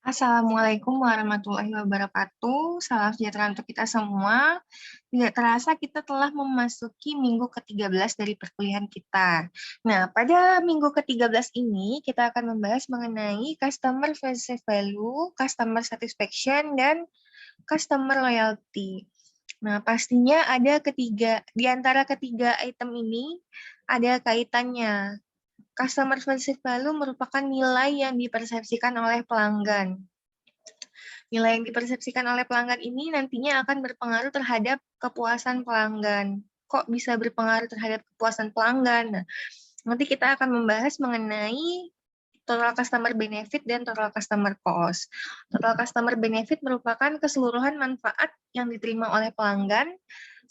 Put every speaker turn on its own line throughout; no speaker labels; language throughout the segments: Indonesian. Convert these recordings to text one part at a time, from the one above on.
Assalamualaikum warahmatullahi wabarakatuh. Salam sejahtera untuk kita semua. Tidak terasa kita telah memasuki minggu ke-13 dari perkuliahan kita. Nah, pada minggu ke-13 ini kita akan membahas mengenai customer perceived value, customer satisfaction, dan customer loyalty. Nah, pastinya di antara ketiga item ini ada kaitannya. Customer perceived value merupakan nilai yang dipersepsikan oleh pelanggan. Nilai yang dipersepsikan oleh pelanggan ini nantinya akan berpengaruh terhadap kepuasan pelanggan. Kok bisa berpengaruh terhadap kepuasan pelanggan? Nah, nanti kita akan membahas mengenai total customer benefit dan total customer cost. Total customer benefit merupakan keseluruhan manfaat yang diterima oleh pelanggan,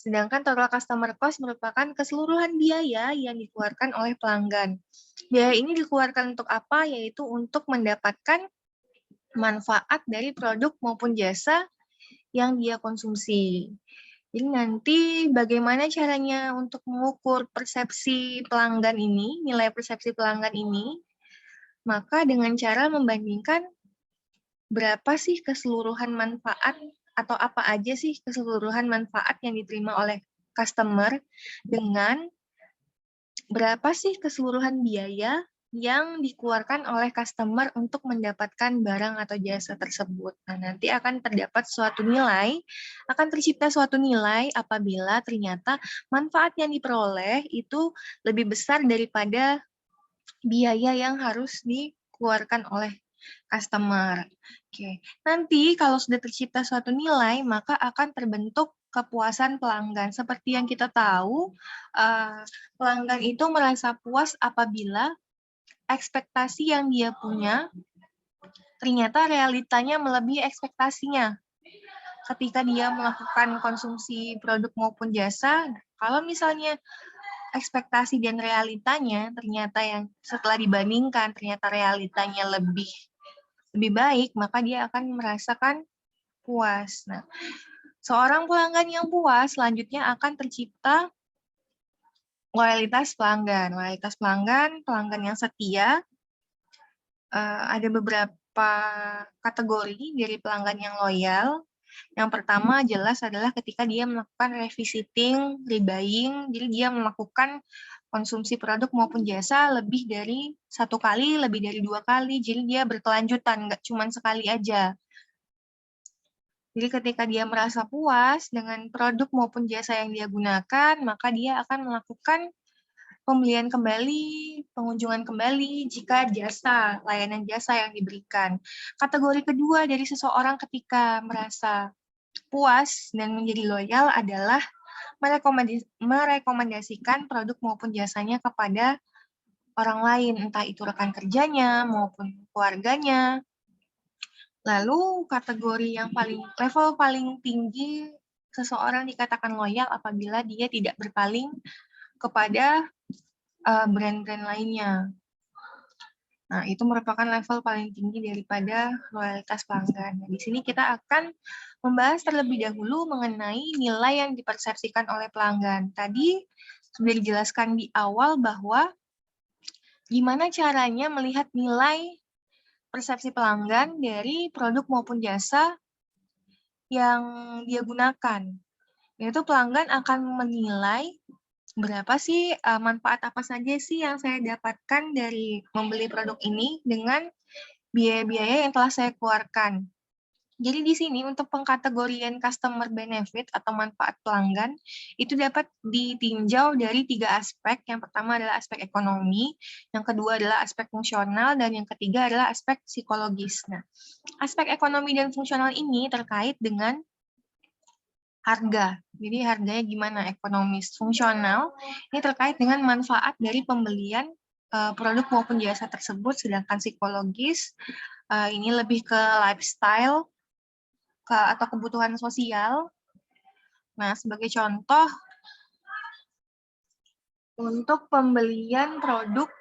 sedangkan total customer cost merupakan keseluruhan biaya yang dikeluarkan oleh pelanggan. Biaya ini dikeluarkan untuk apa? Yaitu untuk mendapatkan manfaat dari produk maupun jasa yang dia konsumsi. Jadi nanti bagaimana caranya untuk mengukur persepsi pelanggan ini, nilai persepsi pelanggan ini, maka dengan cara membandingkan berapa sih keseluruhan manfaat atau apa aja sih keseluruhan manfaat yang diterima oleh customer dengan berapa sih keseluruhan biaya yang dikeluarkan oleh customer untuk mendapatkan barang atau jasa tersebut. Nah, nanti akan tercipta suatu nilai apabila ternyata manfaat yang diperoleh itu lebih besar daripada biaya yang harus dikeluarkan oleh customer. Oke, nanti kalau sudah tercipta suatu nilai, maka akan terbentuk kepuasan pelanggan. Seperti yang kita tahu, pelanggan itu merasa puas apabila ekspektasi yang dia punya ternyata realitanya melebihi ekspektasinya. Ketika dia melakukan konsumsi produk maupun jasa, kalau misalnya ekspektasi dan realitanya ternyata yang setelah dibandingkan ternyata realitanya lebih baik, maka dia akan merasakan puas. Nah, seorang pelanggan yang puas selanjutnya akan tercipta loyalitas pelanggan. Loyalitas pelanggan, pelanggan yang setia, ada beberapa kategori dari pelanggan yang loyal. Yang pertama jelas adalah ketika dia melakukan revisiting, rebuying, jadi dia melakukan konsumsi produk maupun jasa lebih dari satu kali, lebih dari dua kali, jadi dia berkelanjutan, nggak cuma sekali aja. Jadi ketika dia merasa puas dengan produk maupun jasa yang dia gunakan, maka dia akan melakukan pembelian kembali, pengunjungan kembali jika layanan jasa yang diberikan. Kategori kedua dari seseorang ketika merasa puas dan menjadi loyal adalah merekomendasikan produk maupun jasanya kepada orang lain, entah itu rekan kerjanya maupun keluarganya. Lalu kategori yang level paling tinggi seseorang dikatakan loyal apabila dia tidak berpaling kepada brand-brand lainnya. Nah, itu merupakan level paling tinggi daripada loyalitas pelanggan. Nah, di sini kita akan membahas terlebih dahulu mengenai nilai yang dipersepsikan oleh pelanggan. Tadi sudah dijelaskan di awal bahwa gimana caranya melihat nilai persepsi pelanggan dari produk maupun jasa yang dia gunakan. Yaitu pelanggan akan menilai berapa sih manfaat apa saja sih yang saya dapatkan dari membeli produk ini dengan biaya-biaya yang telah saya keluarkan. Jadi di sini untuk pengkategorian customer benefit atau manfaat pelanggan itu dapat ditinjau dari 3 aspek. Yang pertama adalah aspek ekonomi, yang kedua adalah aspek fungsional, dan yang ketiga adalah aspek psikologis. Nah, aspek ekonomi dan fungsional ini terkait dengan harga. Jadi harganya gimana, ekonomis, fungsional, ini terkait dengan manfaat dari pembelian produk maupun jasa tersebut, sedangkan psikologis ini lebih ke lifestyle atau kebutuhan sosial. Nah, sebagai contoh, untuk pembelian produk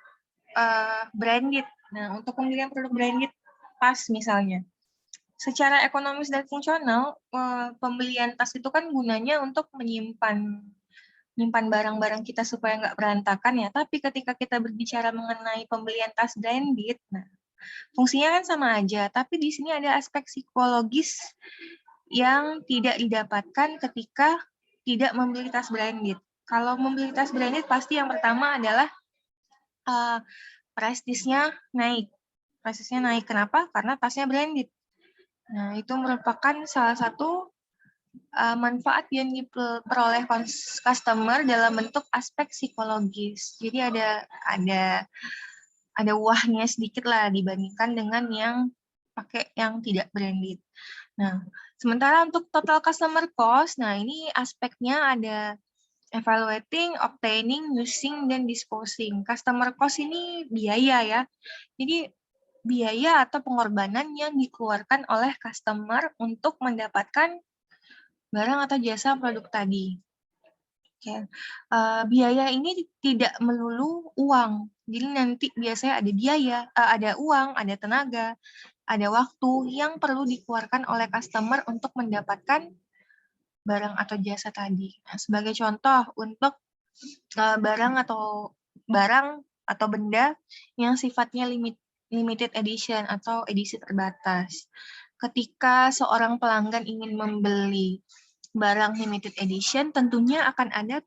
branded. Nah, untuk pembelian produk branded tas misalnya. Secara ekonomis dan fungsional, pembelian tas itu kan gunanya untuk menyimpan barang-barang kita supaya nggak berantakan ya. Tapi ketika kita berbicara mengenai pembelian tas branded, nah Fungsinya kan sama aja, tapi di sini ada aspek psikologis yang tidak didapatkan ketika tidak membeli tas branded. Kalau membeli tas branded pasti yang pertama adalah prestisnya naik. Prestisnya naik. Kenapa? Karena tasnya branded. Nah, itu merupakan salah satu manfaat yang diperoleh customer dalam bentuk aspek psikologis. Jadi ada wahnya sedikit lah dibandingkan dengan yang pakai yang tidak branded. Nah, sementara untuk total customer cost, nah ini aspeknya ada evaluating, obtaining, using, dan disposing. Customer cost ini biaya ya. Jadi biaya atau pengorbanan yang dikeluarkan oleh customer untuk mendapatkan barang atau jasa produk tadi. Oke. Biaya ini tidak melulu uang. Jadi nanti biasanya ada biaya, ada uang, ada tenaga, ada waktu yang perlu dikeluarkan oleh customer untuk mendapatkan barang atau jasa tadi. Nah, sebagai contoh untuk barang atau benda yang sifatnya limited edition atau edisi terbatas. Ketika seorang pelanggan ingin membeli barang limited edition, tentunya akan ada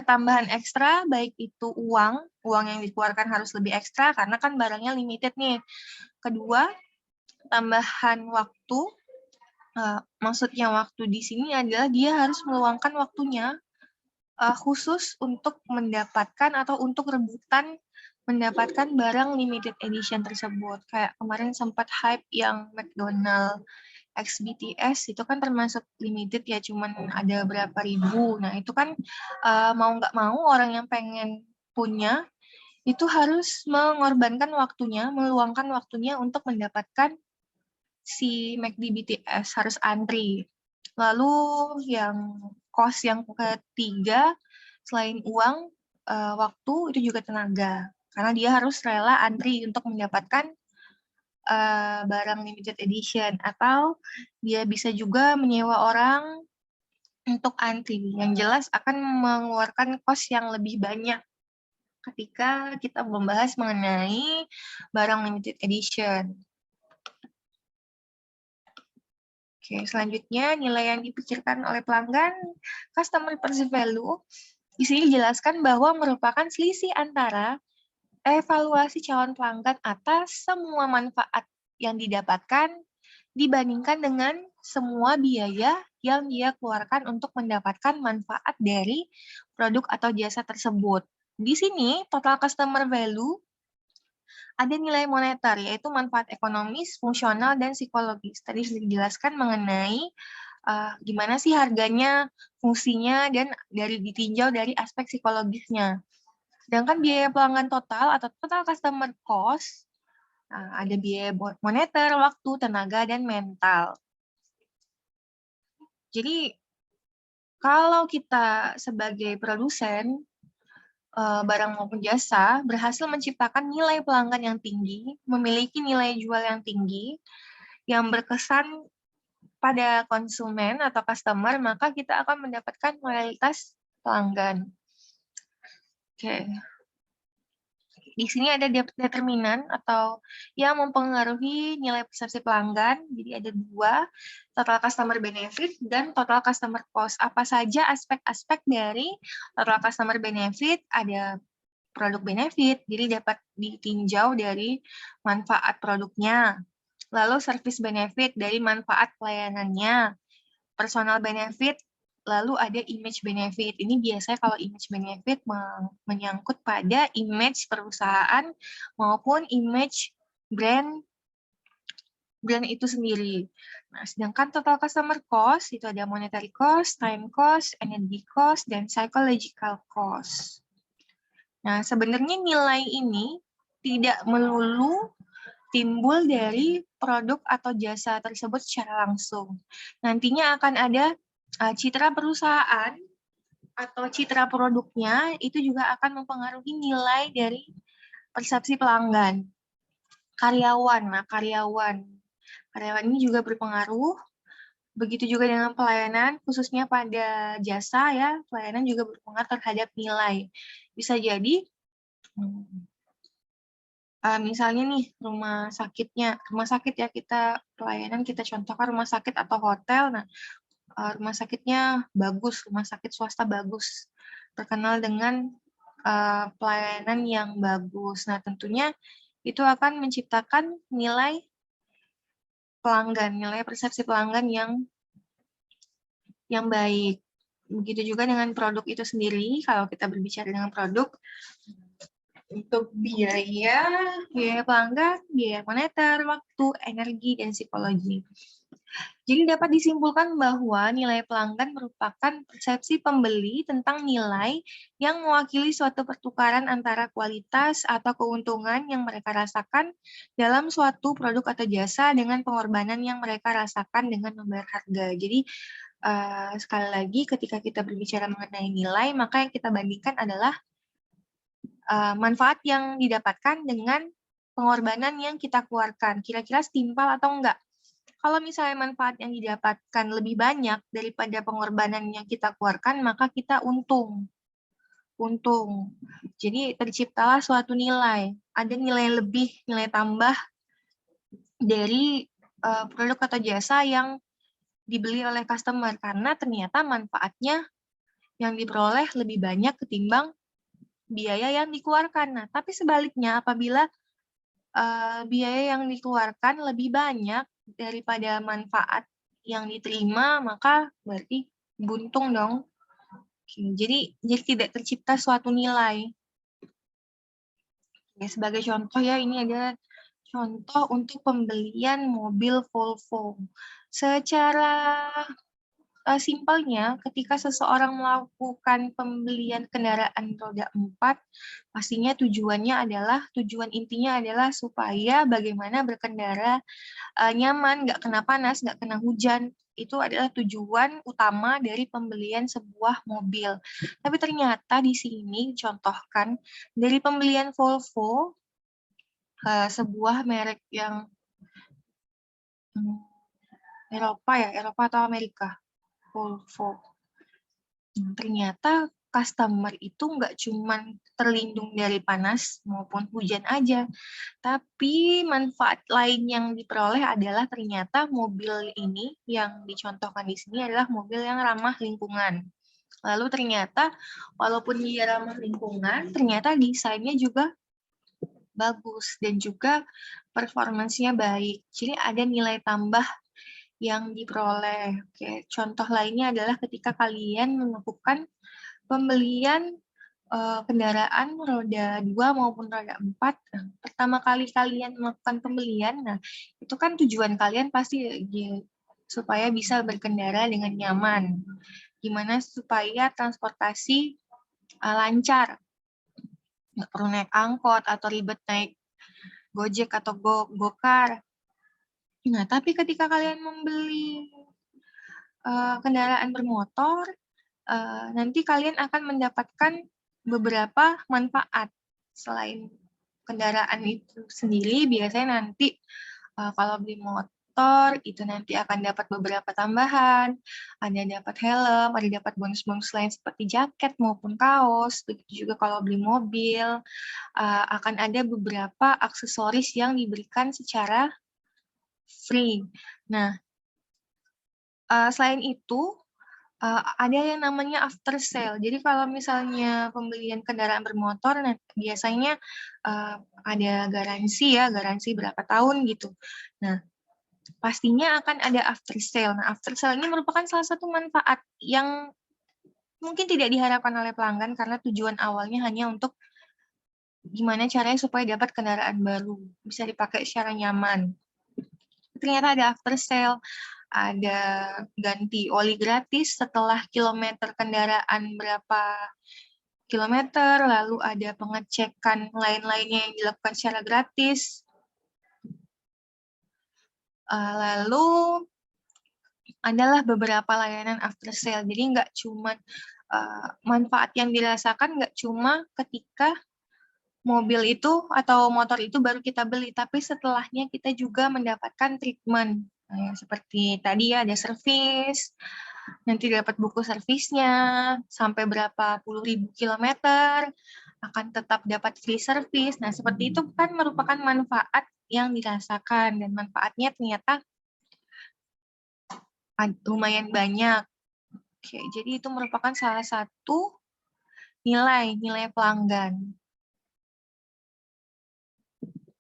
tambahan ekstra, baik itu uang yang dikeluarkan harus lebih ekstra karena kan barangnya limited nih. Kedua, tambahan waktu. Maksudnya waktu di sini adalah dia harus meluangkan waktunya khusus untuk mendapatkan atau untuk rebutan mendapatkan barang limited edition tersebut. Kayak kemarin sempat hype yang McDonald X BTS itu kan termasuk limited ya, cuman ada berapa ribu. Nah itu kan mau nggak mau orang yang pengen punya itu harus mengorbankan waktunya, meluangkan waktunya untuk mendapatkan si McD BTS, harus antri. Lalu yang cost yang ketiga, selain uang, waktu, itu juga tenaga. Karena dia harus rela antri untuk mendapatkan barang limited edition. Atau dia bisa juga menyewa orang untuk antri. Yang jelas akan mengeluarkan cost yang lebih banyak ketika kita membahas mengenai barang limited edition. Oke, selanjutnya nilai yang dipikirkan oleh pelanggan, customer perceived value. Di sini dijelaskan bahwa merupakan selisih antara evaluasi calon pelanggan atas semua manfaat yang didapatkan dibandingkan dengan semua biaya yang dia keluarkan untuk mendapatkan manfaat dari produk atau jasa tersebut. Di sini total customer value ada nilai moneter, yaitu manfaat ekonomis, fungsional, dan psikologis. Tadi sudah dijelaskan mengenai gimana sih harganya, fungsinya, dan ditinjau dari aspek psikologisnya. Sedangkan biaya pelanggan total atau total customer cost, ada biaya moneter, waktu, tenaga, dan mental. Jadi, kalau kita sebagai produsen, barang maupun jasa berhasil menciptakan nilai pelanggan yang tinggi, memiliki nilai jual yang tinggi, yang berkesan pada konsumen atau customer, maka kita akan mendapatkan loyalitas pelanggan. Oke. Di sini ada determinan atau yang mempengaruhi nilai persepsi pelanggan. Jadi ada dua, total customer benefit dan total customer cost. Apa saja aspek-aspek dari total customer benefit? Ada produk benefit, jadi dapat ditinjau dari manfaat produknya. Lalu service benefit dari manfaat pelayanannya. Personal benefit, lalu ada image benefit. Ini biasanya kalau image benefit menyangkut pada image perusahaan maupun image brand itu sendiri. Nah, sedangkan total customer cost itu ada monetary cost, time cost, energy cost, dan psychological cost. Nah, sebenarnya nilai ini tidak melulu timbul dari produk atau jasa tersebut secara langsung. Nantinya akan ada citra perusahaan atau citra produknya, itu juga akan mempengaruhi nilai dari persepsi pelanggan. Karyawan ini juga berpengaruh. Begitu juga dengan pelayanan, khususnya pada jasa ya, pelayanan juga berpengaruh terhadap nilai. Bisa jadi misalnya nih rumah sakit ya, kita pelayanan kita contohkan rumah sakit atau hotel. Nah, rumah sakitnya bagus, rumah sakit swasta bagus, terkenal dengan pelayanan yang bagus. Nah, tentunya itu akan menciptakan nilai pelanggan, nilai persepsi pelanggan yang baik. Begitu juga dengan produk itu sendiri. Kalau kita berbicara dengan produk, untuk biaya pelanggan, biaya moneter, waktu, energi, dan psikologi. Jadi dapat disimpulkan bahwa nilai pelanggan merupakan persepsi pembeli tentang nilai yang mewakili suatu pertukaran antara kualitas atau keuntungan yang mereka rasakan dalam suatu produk atau jasa dengan pengorbanan yang mereka rasakan dengan membayar harga. Jadi sekali lagi ketika kita berbicara mengenai nilai, maka yang kita bandingkan adalah manfaat yang didapatkan dengan pengorbanan yang kita keluarkan. Kira-kira setimpal atau enggak? Kalau misalnya manfaat yang didapatkan lebih banyak daripada pengorbanan yang kita keluarkan, maka kita untung. Jadi terciptalah suatu nilai. Ada nilai lebih, nilai tambah dari produk atau jasa yang dibeli oleh customer. Karena ternyata manfaatnya yang diperoleh lebih banyak ketimbang biaya yang dikeluarkan. Nah, tapi sebaliknya apabila biaya yang dikeluarkan lebih banyak daripada manfaat yang diterima, maka berarti buntung dong. Jadi tidak tercipta suatu nilai. Sebagai contoh ya, ini ada contoh untuk pembelian mobil Volvo. Secara simpelnya, ketika seseorang melakukan pembelian kendaraan roda 4, pastinya tujuan intinya adalah supaya bagaimana berkendara nyaman, nggak kena panas, nggak kena hujan. Itu adalah tujuan utama dari pembelian sebuah mobil. Tapi ternyata di sini contohkan dari pembelian Volvo, sebuah merek yang Eropa atau Amerika, Volvo. Ternyata customer itu nggak cuma terlindung dari panas maupun hujan aja, tapi manfaat lain yang diperoleh adalah ternyata mobil ini yang dicontohkan di sini adalah mobil yang ramah lingkungan. Lalu ternyata walaupun dia ramah lingkungan, ternyata desainnya juga bagus dan juga performancenya baik. Jadi ada nilai tambah yang diperoleh. Oke, contoh lainnya adalah ketika kalian melakukan pembelian kendaraan roda 2 maupun roda 4. Nah, pertama kali kalian melakukan pembelian, nah itu kan tujuan kalian pasti supaya bisa berkendara dengan nyaman. Gimana supaya transportasi lancar. Nggak perlu naik angkot atau ribet naik Gojek atau Gokar. Nah, tapi ketika kalian membeli kendaraan bermotor, nanti kalian akan mendapatkan beberapa manfaat. Selain kendaraan itu sendiri, biasanya nanti kalau beli motor, itu nanti akan dapat beberapa tambahan, ada dapat helm, ada dapat bonus-bonus lain seperti jaket maupun kaos. Begitu juga kalau beli mobil, akan ada beberapa aksesoris yang diberikan secara free. Nah, selain itu, ada yang namanya after sale. Jadi kalau misalnya pembelian kendaraan bermotor, nah, biasanya ada garansi berapa tahun gitu. Nah, pastinya akan ada after sale. Nah, after sale ini merupakan salah satu manfaat yang mungkin tidak diharapkan oleh pelanggan karena tujuan awalnya hanya untuk gimana caranya supaya dapat kendaraan baru, bisa dipakai secara nyaman. Ternyata ada after sale, ada ganti oli gratis setelah kilometer kendaraan berapa kilometer, lalu ada pengecekan lain-lainnya yang dilakukan secara gratis. Lalu adalah beberapa layanan after sale. Jadi nggak cuma manfaat yang dirasakan nggak cuma ketika mobil itu atau motor itu baru kita beli, tapi setelahnya kita juga mendapatkan treatment. Nah, seperti tadi ya, ada servis, nanti dapat buku servisnya, sampai berapa puluh ribu kilometer, akan tetap dapat free service. Nah, seperti itu kan merupakan manfaat yang dirasakan, dan manfaatnya ternyata lumayan banyak. Oke, jadi itu merupakan salah satu nilai pelanggan.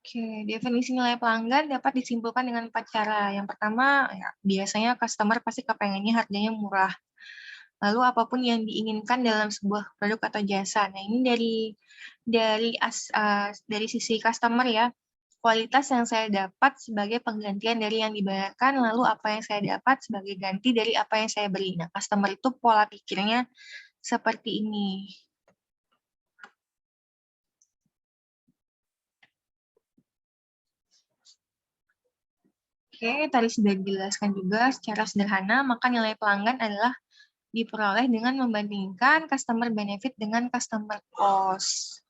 Oke, definisi nilai pelanggan dapat disimpulkan dengan 4 cara. Yang pertama, ya, biasanya customer pasti kepengennya harganya murah. Lalu apapun yang diinginkan dalam sebuah produk atau jasa. Nah, ini dari sisi customer ya. Kualitas yang saya dapat sebagai penggantian dari yang dibayarkan, lalu apa yang saya dapat sebagai ganti dari apa yang saya beri. Nah, customer itu pola pikirnya seperti ini. Oke, tadi sudah dijelaskan juga secara sederhana, maka nilai pelanggan adalah diperoleh dengan membandingkan customer benefit dengan customer cost.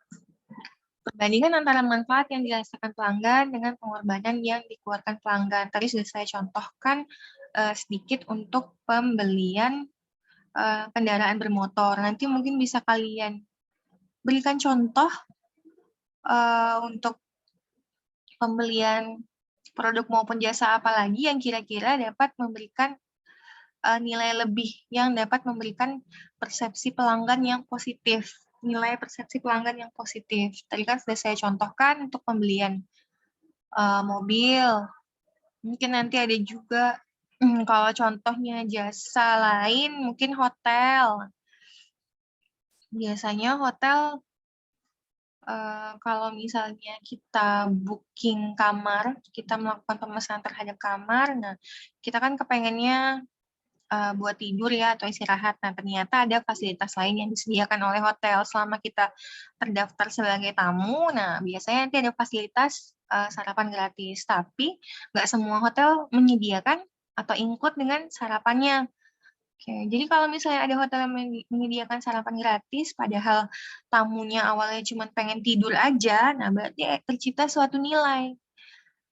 Perbandingan antara manfaat yang dirasakan pelanggan dengan pengorbanan yang dikeluarkan pelanggan. Tadi sudah saya contohkan sedikit untuk pembelian kendaraan bermotor. Nanti mungkin bisa kalian berikan contoh untuk pembelian produk maupun jasa apa lagi yang kira-kira dapat memberikan nilai lebih, yang dapat memberikan persepsi pelanggan yang positif. Nilai persepsi pelanggan yang positif. Tadi kan sudah saya contohkan untuk pembelian mobil. Mungkin nanti ada juga kalau contohnya jasa lain, mungkin hotel. Biasanya hotel kalau misalnya kita booking kamar, kita melakukan pemesanan terhadap kamar, nah kita kan kepengennya buat tidur ya atau istirahat. Nah, ternyata ada fasilitas lain yang disediakan oleh hotel selama kita terdaftar sebagai tamu. Nah, biasanya nanti ada fasilitas sarapan gratis, tapi nggak semua hotel menyediakan atau include dengan sarapannya. Oke, jadi kalau misalnya ada hotel yang menyediakan sarapan gratis, padahal tamunya awalnya cuma pengen tidur aja, nah berarti tercipta suatu nilai.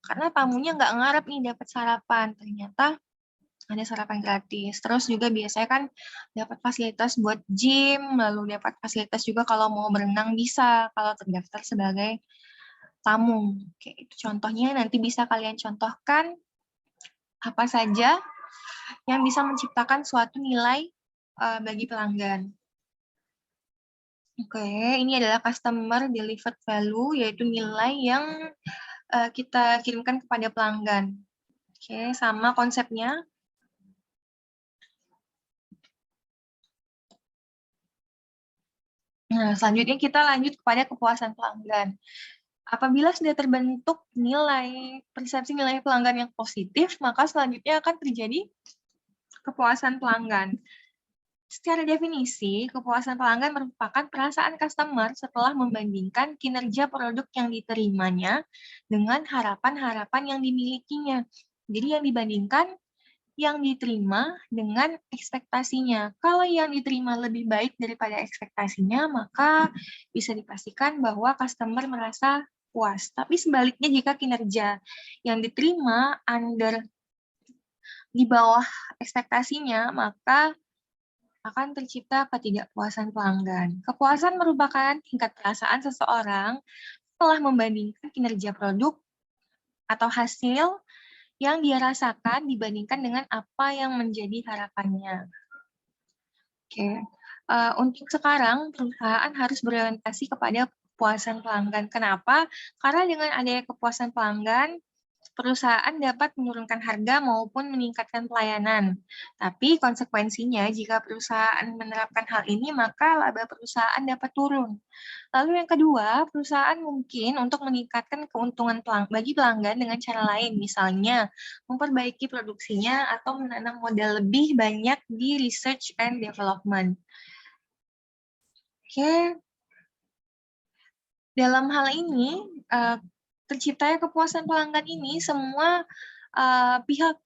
Karena tamunya nggak ngarep nih dapat sarapan, ternyata ada sarapan gratis. Terus juga biasanya kan dapat fasilitas buat gym, lalu dapat fasilitas juga kalau mau berenang bisa, kalau terdaftar sebagai tamu. Oke, itu contohnya, nanti bisa kalian contohkan apa saja yang bisa menciptakan suatu nilai bagi pelanggan. Oke, ini adalah customer delivered value, yaitu nilai yang kita kirimkan kepada pelanggan. Oke, sama konsepnya. Nah, selanjutnya kita lanjut kepada kepuasan pelanggan. Apabila sudah terbentuk persepsi nilai pelanggan yang positif, maka selanjutnya akan terjadi kepuasan pelanggan. Secara definisi, kepuasan pelanggan merupakan perasaan customer setelah membandingkan kinerja produk yang diterimanya dengan harapan-harapan yang dimilikinya. Jadi yang dibandingkan yang diterima dengan ekspektasinya. Kalau yang diterima lebih baik daripada ekspektasinya, maka bisa dipastikan bahwa customer merasa puas. Tapi sebaliknya jika kinerja yang diterima di bawah ekspektasinya, maka akan tercipta ketidakpuasan pelanggan. Kepuasan merupakan tingkat perasaan seseorang setelah membandingkan kinerja produk atau hasil yang dia rasakan dibandingkan dengan apa yang menjadi harapannya. Oke. Untuk sekarang, perusahaan harus berorientasi kepada kepuasan pelanggan. Kenapa? Karena dengan adanya kepuasan pelanggan, perusahaan dapat menurunkan harga maupun meningkatkan pelayanan. Tapi konsekuensinya, jika perusahaan menerapkan hal ini, maka laba perusahaan dapat turun. Lalu yang kedua, perusahaan mungkin untuk meningkatkan keuntungan bagi pelanggan dengan cara lain, misalnya memperbaiki produksinya atau menanam modal lebih banyak di research and development. Oke, dalam hal ini, terciptanya kepuasan pelanggan ini semua pihak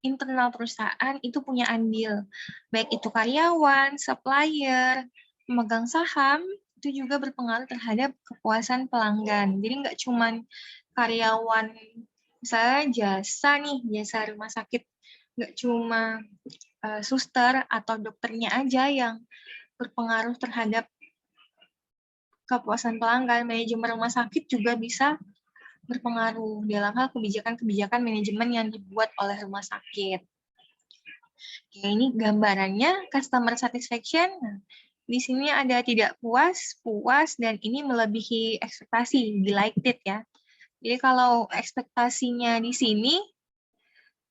internal perusahaan itu punya andil, baik itu karyawan, supplier, pemegang saham, itu juga berpengaruh terhadap kepuasan pelanggan. Jadi nggak cuma karyawan, misalnya jasa rumah sakit, nggak cuma suster atau dokternya aja yang berpengaruh terhadap kepuasan pelanggan, manajemen rumah sakit juga bisa berpengaruh dalam hal kebijakan-kebijakan manajemen yang dibuat oleh rumah sakit. Oke, ini gambarannya customer satisfaction. Nah, di sini ada tidak puas, puas, dan ini melebihi ekspektasi, delighted ya. Jadi kalau ekspektasinya di sini,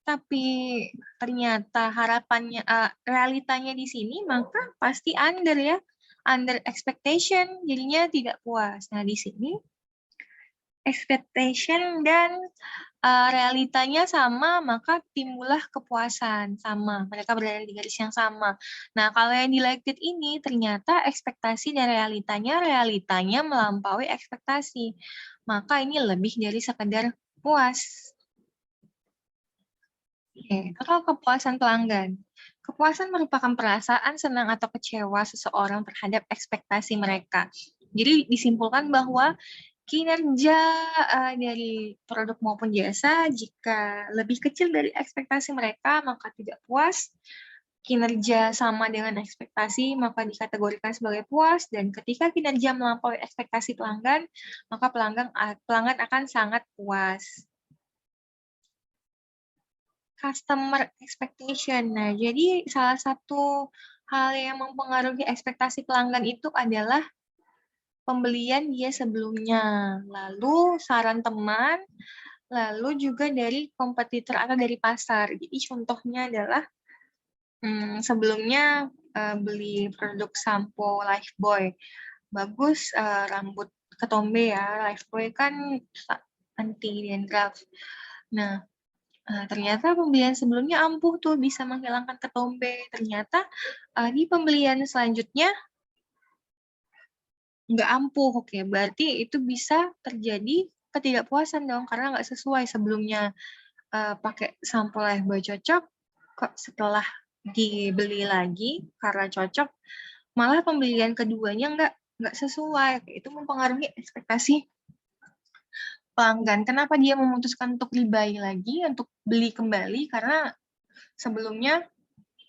tapi ternyata harapannya, realitanya di sini, maka pasti under ya, under expectation, jadinya tidak puas. Nah, di sini expectation dan realitanya sama, maka timbullah kepuasan sama. Mereka berada di garis yang sama. Nah, kalau yang delighted ini ternyata ekspektasi dan realitanya melampaui ekspektasi. Maka ini lebih dari sekedar puas. Oke, atau kepuasan pelanggan. Kepuasan merupakan perasaan senang atau kecewa seseorang terhadap ekspektasi mereka. Jadi disimpulkan bahwa kinerja dari produk maupun jasa jika lebih kecil dari ekspektasi mereka maka tidak puas. Kinerja sama dengan ekspektasi maka dikategorikan sebagai puas, dan ketika kinerja melampaui ekspektasi pelanggan maka pelanggan akan sangat puas. Customer expectation. Nah, jadi salah satu hal yang mempengaruhi ekspektasi pelanggan itu adalah pembelian dia sebelumnya, lalu saran teman, lalu juga dari kompetitor atau dari pasar. Jadi contohnya adalah sebelumnya beli produk sampo Lifebuoy, bagus rambut ketombe ya, Lifebuoy kan anti dandruff. Nah, ternyata pembelian sebelumnya ampuh tuh bisa menghilangkan ketombe. Ternyata di pembelian selanjutnya nggak ampuh. Oke, berarti itu bisa terjadi ketidakpuasan dong karena nggak sesuai sebelumnya pakai sampo Lifebuoy cocok, kok setelah dibeli lagi karena cocok malah pembelian keduanya nggak sesuai. Itu mempengaruhi ekspektasi pelanggan. Kenapa dia memutuskan untuk rebuy lagi, untuk beli kembali, karena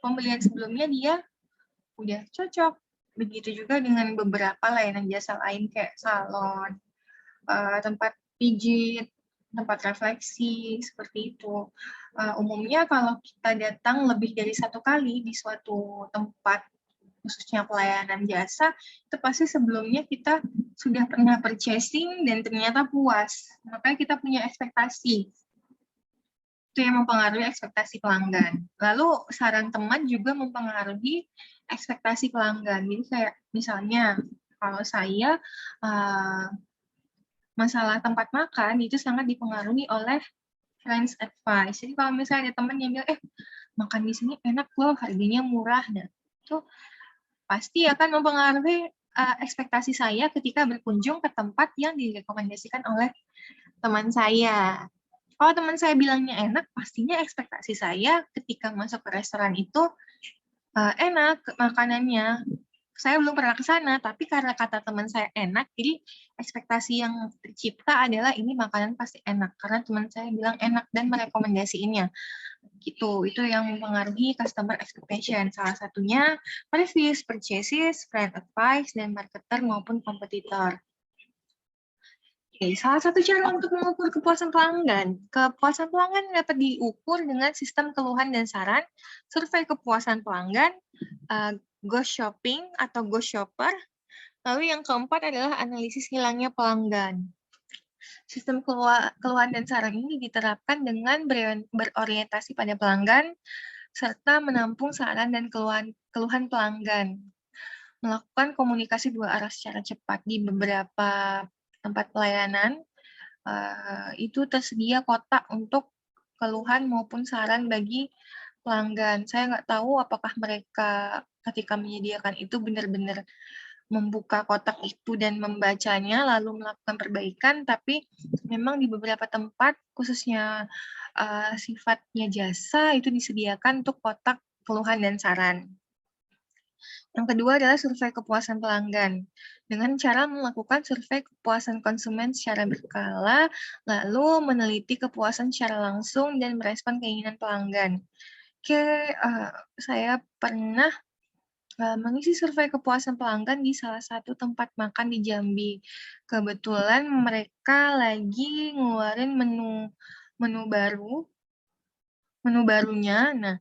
pembelian sebelumnya dia udah cocok. Begitu juga dengan beberapa layanan jasa lain kayak salon, tempat pijit, tempat refleksi, seperti itu. Umumnya kalau kita datang lebih dari satu kali di suatu tempat, khususnya pelayanan jasa, itu pasti sebelumnya kita sudah pernah purchasing dan ternyata puas. Makanya kita punya ekspektasi. Itu yang mempengaruhi ekspektasi pelanggan. Lalu saran teman juga mempengaruhi ekspektasi pelanggan. Jadi kayak misalnya kalau saya masalah tempat makan itu sangat dipengaruhi oleh friends advice. Jadi kalau misalnya ada teman yang bilang, makan di sini enak loh, harganya murah. Nah, itu pasti akan mempengaruhi ekspektasi saya ketika berkunjung ke tempat yang direkomendasikan oleh teman saya. Kalau teman saya bilangnya enak, pastinya ekspektasi saya ketika masuk ke restoran itu enak makanannya. Saya belum pernah ke sana, tapi karena kata teman saya enak, jadi ekspektasi yang tercipta adalah ini makanan pasti enak, karena teman saya bilang enak dan merekomendasiinnya. Gitu, itu yang mempengaruhi customer expectation. Salah satunya previous purchases, friend advice, dan marketer maupun kompetitor. Oke, salah satu cara untuk mengukur kepuasan pelanggan. Kepuasan pelanggan dapat diukur dengan sistem keluhan dan saran, survei kepuasan pelanggan, ghost shopping atau ghost shopper. Lalu yang keempat adalah analisis hilangnya pelanggan. Sistem keluhan dan saran ini diterapkan dengan berorientasi pada pelanggan, serta menampung saran dan keluhan pelanggan. Melakukan komunikasi dua arah secara cepat di beberapa tempat pelayanan, itu tersedia kotak untuk keluhan maupun saran bagi pelanggan. Saya nggak tahu apakah mereka ketika menyediakan itu benar-benar membuka kotak itu dan membacanya lalu melakukan perbaikan, tapi memang di beberapa tempat, khususnya sifatnya jasa, itu disediakan untuk kotak keluhan dan saran. Yang kedua adalah survei kepuasan pelanggan. Dengan cara melakukan survei kepuasan konsumen secara berkala, lalu meneliti kepuasan secara langsung dan merespon keinginan pelanggan. Oke, saya pernah Mengisi survei kepuasan pelanggan di salah satu tempat makan di Jambi. Kebetulan mereka lagi ngeluarin menu barunya. Nah,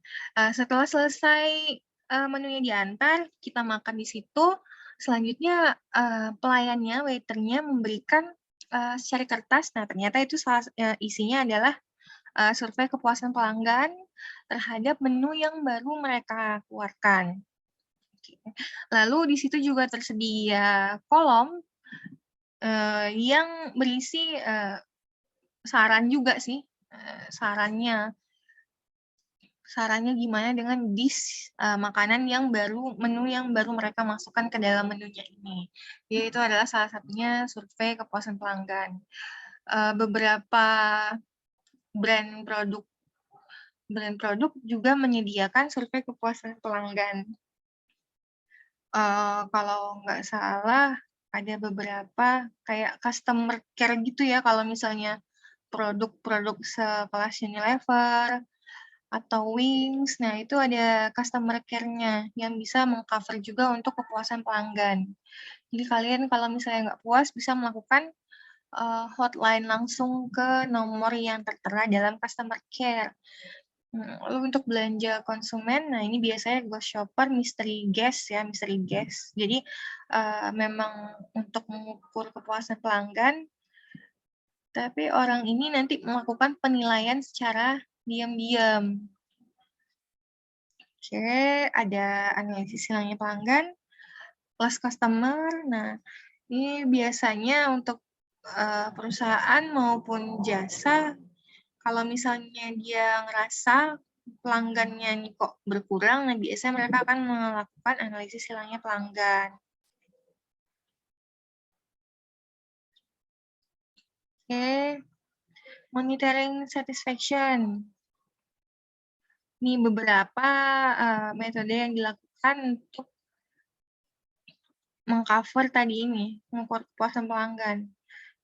setelah selesai menunya diantar, kita makan di situ. Selanjutnya pelayannya, waiternya memberikan secari kertas. Nah, ternyata itu isinya adalah survei kepuasan pelanggan terhadap menu yang baru mereka keluarkan. Lalu di situ juga tersedia kolom yang berisi saran juga sih, sarannya gimana dengan dish makanan yang baru, menu yang baru mereka masukkan ke dalam menunya ini. Jadi itu adalah salah satunya survei kepuasan pelanggan. Beberapa brand produk juga menyediakan survei kepuasan pelanggan. Kalau nggak salah ada beberapa kayak customer care gitu ya, kalau misalnya produk-produk sekelas Unilever atau Wings, nah itu ada customer care-nya yang bisa meng-cover juga untuk kepuasan pelanggan. Jadi kalian kalau misalnya nggak puas bisa melakukan hotline langsung ke nomor yang tertera dalam customer care. Lalu untuk belanja konsumen, nah ini biasanya Ghost Shopper mystery guest ya, mystery guest. Jadi memang untuk mengukur kepuasan pelanggan, tapi orang ini nanti melakukan penilaian secara diam-diam. Oke, ada analisis hilangnya pelanggan, lost customer. Nah, ini biasanya untuk perusahaan maupun jasa, kalau misalnya dia ngerasa pelanggannya nih kok berkurang, nah biasanya mereka akan melakukan analisis hilangnya pelanggan. Oke, monitoring satisfaction. Ini beberapa metode yang dilakukan untuk mengcover tadi ini, mengukur kepuasan pelanggan.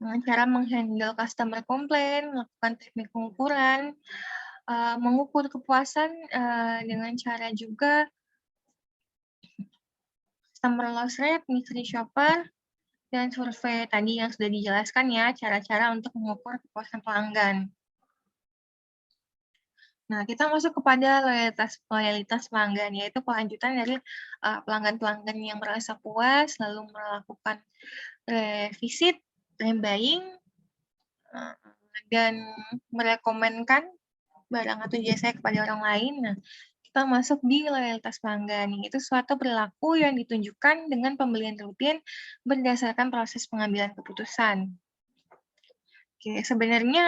Dengan cara menghandle customer complaint, melakukan teknik pengukuran, mengukur kepuasan dengan cara juga customer loss rate, mystery shopper, dan survei tadi yang sudah dijelaskan ya, cara-cara untuk mengukur kepuasan pelanggan. Nah, kita masuk kepada loyalitas pelanggan, yaitu kelanjutan dari pelanggan-pelanggan yang merasa puas, lalu melakukan revisit, rebuying, dan merekomenkan barang atau jasa kepada orang lain. Nah, kita masuk di loyalitas pelanggan, yaitu suatu perilaku yang ditunjukkan dengan pembelian rutin berdasarkan proses pengambilan keputusan. Oke, sebenarnya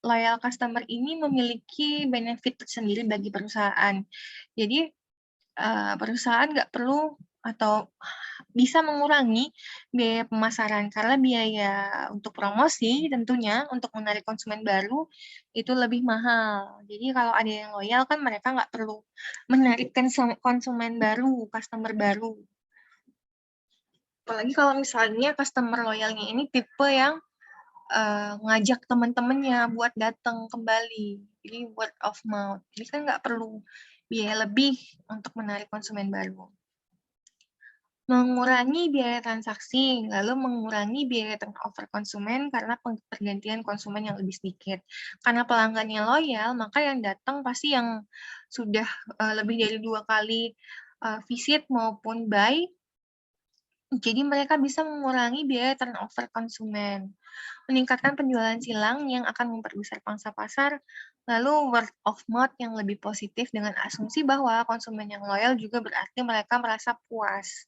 loyal customer ini memiliki benefit tersendiri bagi perusahaan. Jadi perusahaan nggak perlu atau bisa mengurangi biaya pemasaran karena biaya untuk promosi tentunya untuk menarik konsumen baru itu lebih mahal. Jadi kalau ada yang loyal kan mereka nggak perlu menarik konsumen baru, customer baru. Apalagi kalau misalnya customer loyalnya ini tipe yang ngajak teman-temannya buat datang kembali. Jadi word of mouth. Jadi kan nggak perlu biaya lebih untuk menarik konsumen baru. Mengurangi biaya transaksi, lalu mengurangi biaya turnover konsumen karena pergantian konsumen yang lebih sedikit. Karena pelanggannya loyal, maka yang datang pasti yang sudah lebih dari 2 kali visit maupun buy. Jadi mereka bisa mengurangi biaya turnover konsumen, meningkatkan penjualan silang yang akan memperbesar pangsa pasar, lalu word of mouth yang lebih positif dengan asumsi bahwa konsumen yang loyal juga berarti mereka merasa puas.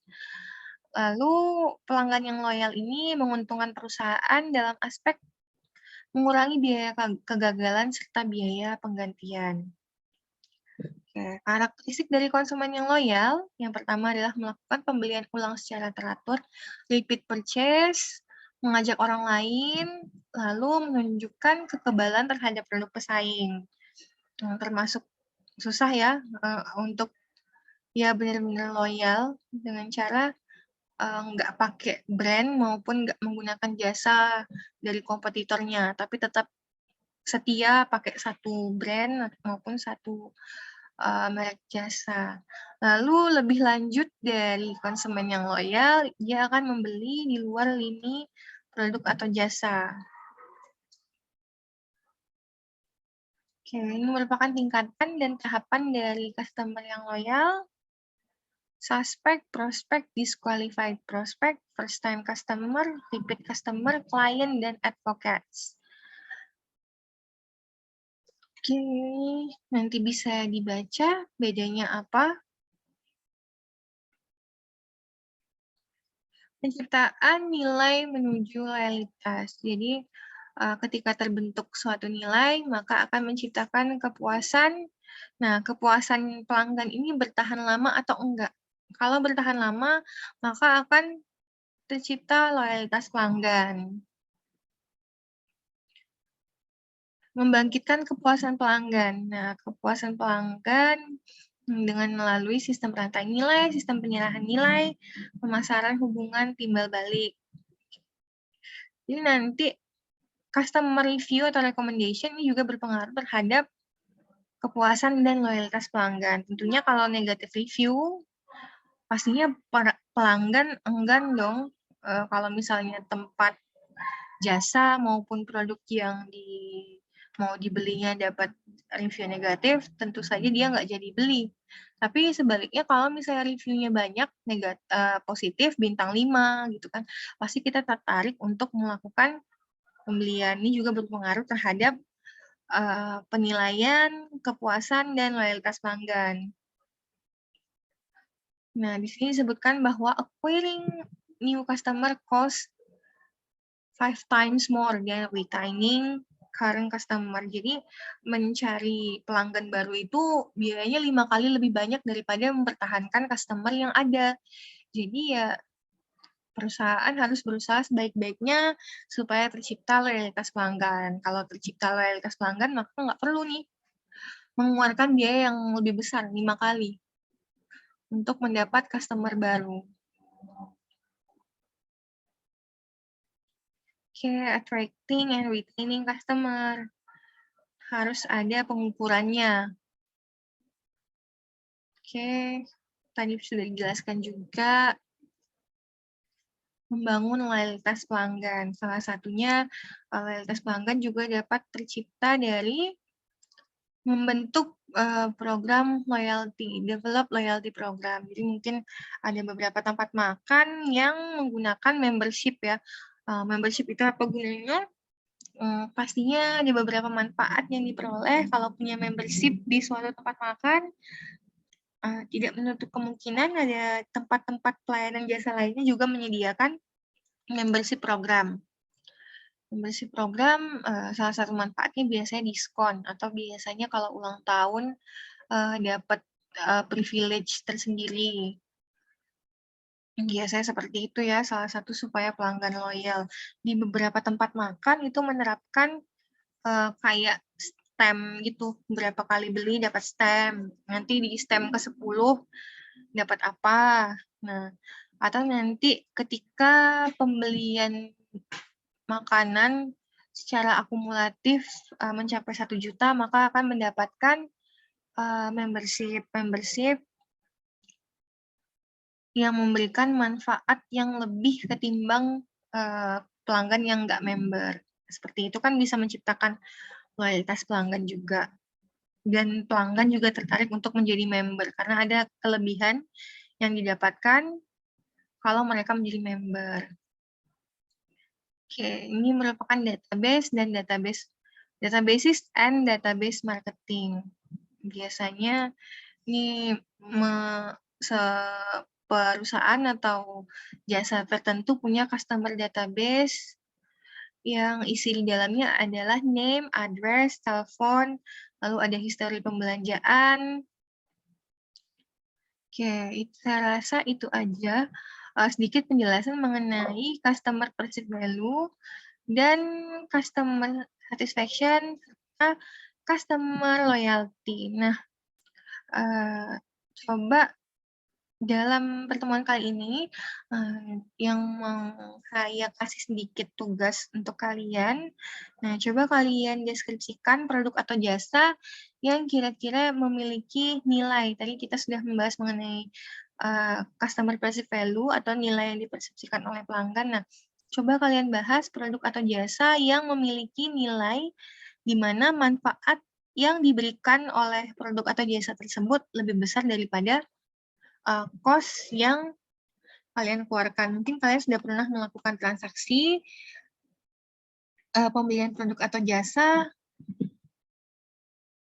Lalu pelanggan yang loyal ini menguntungkan perusahaan dalam aspek mengurangi biaya kegagalan serta biaya penggantian. Oke, karakteristik dari konsumen yang loyal, yang pertama adalah melakukan pembelian ulang secara teratur, repeat purchase, mengajak orang lain, lalu menunjukkan kekebalan terhadap produk pesaing. Termasuk susah ya untuk ya benar-benar loyal dengan cara nggak pakai brand maupun nggak menggunakan jasa dari kompetitornya, tapi tetap setia pakai satu brand maupun satu merek jasa. Lalu lebih lanjut dari konsumen yang loyal, dia akan membeli di luar lini produk atau jasa. Oke, ini merupakan tingkatan dan tahapan dari customer yang loyal, suspect, prospect, disqualified prospect, first time customer, repeat customer, client, dan advocates. Oke, nanti bisa dibaca bedanya apa. Penciptaan nilai menuju loyalitas. Jadi, ketika terbentuk suatu nilai, maka akan menciptakan kepuasan. Nah, kepuasan pelanggan ini bertahan lama atau enggak? Kalau bertahan lama, maka akan tercipta loyalitas pelanggan. Membangkitkan kepuasan pelanggan. Nah, kepuasan pelanggan dengan melalui sistem rantai nilai, sistem penyerahan nilai, pemasaran hubungan timbal balik. Jadi nanti customer review atau recommendation ini juga berpengaruh terhadap kepuasan dan loyalitas pelanggan. Tentunya kalau negatif review, pastinya pelanggan enggan dong kalau misalnya tempat jasa maupun produk yang mau dibelinya dapat review negatif, tentu saja dia nggak jadi beli. Tapi sebaliknya kalau misalnya reviewnya banyak positif, bintang 5 gitu kan, pasti kita tertarik untuk melakukan pembelian. Ini juga berpengaruh terhadap penilaian, kepuasan, dan loyalitas pelanggan. Nah, di sini disebutkan bahwa acquiring new customer cost 5 times more than retaining current customer. Jadi mencari pelanggan baru itu biayanya 5 kali lebih banyak daripada mempertahankan customer yang ada. Jadi ya perusahaan harus berusaha sebaik-baiknya supaya tercipta loyalitas pelanggan. Kalau tercipta loyalitas pelanggan, maka nggak perlu nih mengeluarkan biaya yang lebih besar 5 kali untuk mendapat customer baru. Oke, attracting and retaining customer. Harus ada pengukurannya. Oke, tadi sudah dijelaskan juga membangun loyalitas pelanggan. Salah satunya loyalitas pelanggan juga dapat tercipta dari membentuk program loyalty, develop loyalty program. Jadi mungkin ada beberapa tempat makan yang menggunakan membership ya. Membership itu apa gunanya? Pastinya ada beberapa manfaat yang diperoleh kalau punya membership di suatu tempat makan. Tidak menutup kemungkinan ada tempat-tempat pelayanan jasa lainnya juga menyediakan membership program. Membership program salah satu manfaatnya biasanya diskon atau biasanya kalau ulang tahun dapat privilege tersendiri. Biasanya seperti itu ya, salah satu supaya pelanggan loyal. Di beberapa tempat makan itu menerapkan kayak stem gitu, berapa kali beli dapat stem. Nanti di stem ke-10 dapat apa. Nah, atau nanti ketika pembelian makanan secara akumulatif mencapai 1 juta, maka akan mendapatkan membership yang memberikan manfaat yang lebih ketimbang pelanggan yang nggak member. Seperti itu kan bisa menciptakan loyalitas pelanggan juga. Dan pelanggan juga tertarik untuk menjadi member karena ada kelebihan yang didapatkan kalau mereka menjadi member. Oke, ini merupakan database dan databases and database marketing. Biasanya ini perusahaan atau jasa tertentu punya customer database yang isi di dalamnya adalah name, address, telepon, lalu ada histori pembelanjaan. Oke, saya rasa itu aja sedikit penjelasan mengenai customer perceived value dan customer satisfaction serta customer loyalty. Nah, coba Dalam pertemuan kali ini, yang mau saya kasih sedikit tugas untuk kalian. Nah, coba kalian deskripsikan produk atau jasa yang kira-kira memiliki nilai. Tadi kita sudah membahas mengenai customer perceived value atau nilai yang dipersepsikan oleh pelanggan. Nah, coba kalian bahas produk atau jasa yang memiliki nilai di mana manfaat yang diberikan oleh produk atau jasa tersebut lebih besar daripada cost yang kalian keluarkan. Mungkin kalian sudah pernah melakukan transaksi pembelian produk atau jasa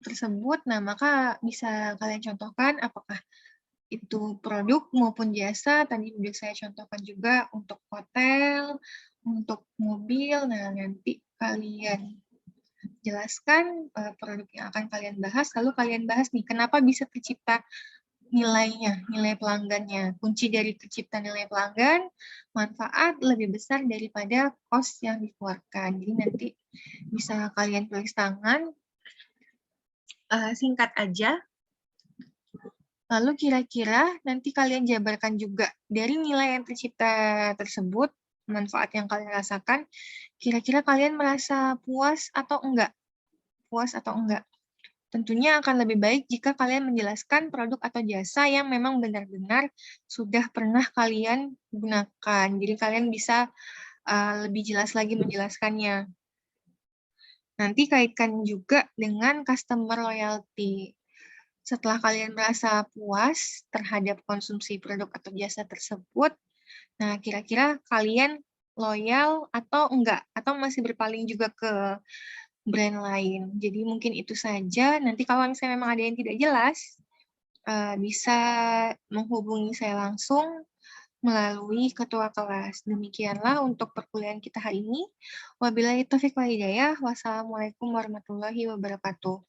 tersebut. Nah, maka bisa kalian contohkan apakah itu produk maupun jasa. Tadi sudah saya contohkan juga untuk hotel, untuk mobil. Nah, nanti kalian jelaskan produk yang akan kalian bahas, lalu kalian bahas nih, kenapa bisa tercipta nilainya, nilai pelanggannya. Kunci dari tercipta nilai pelanggan, manfaat lebih besar daripada cost yang dikeluarkan. Jadi nanti bisa kalian tulis tangan, singkat aja. Lalu kira-kira nanti kalian jabarkan juga dari nilai yang tercipta tersebut, manfaat yang kalian rasakan, kira-kira kalian merasa puas atau enggak? Puas atau enggak? Tentunya akan lebih baik jika kalian menjelaskan produk atau jasa yang memang benar-benar sudah pernah kalian gunakan. Jadi kalian bisa lebih jelas lagi menjelaskannya. Nanti kaitkan juga dengan customer loyalty. Setelah kalian merasa puas terhadap konsumsi produk atau jasa tersebut, nah kira-kira kalian loyal atau enggak? Atau masih berpaling juga ke brand lain. Jadi mungkin itu saja. Nanti kalau misalnya memang ada yang tidak jelas, bisa menghubungi saya langsung melalui ketua kelas. Demikianlah untuk perkuliahan kita hari ini. Wabillahi taufiq wal hidayah. Wassalamualaikum warahmatullahi wabarakatuh.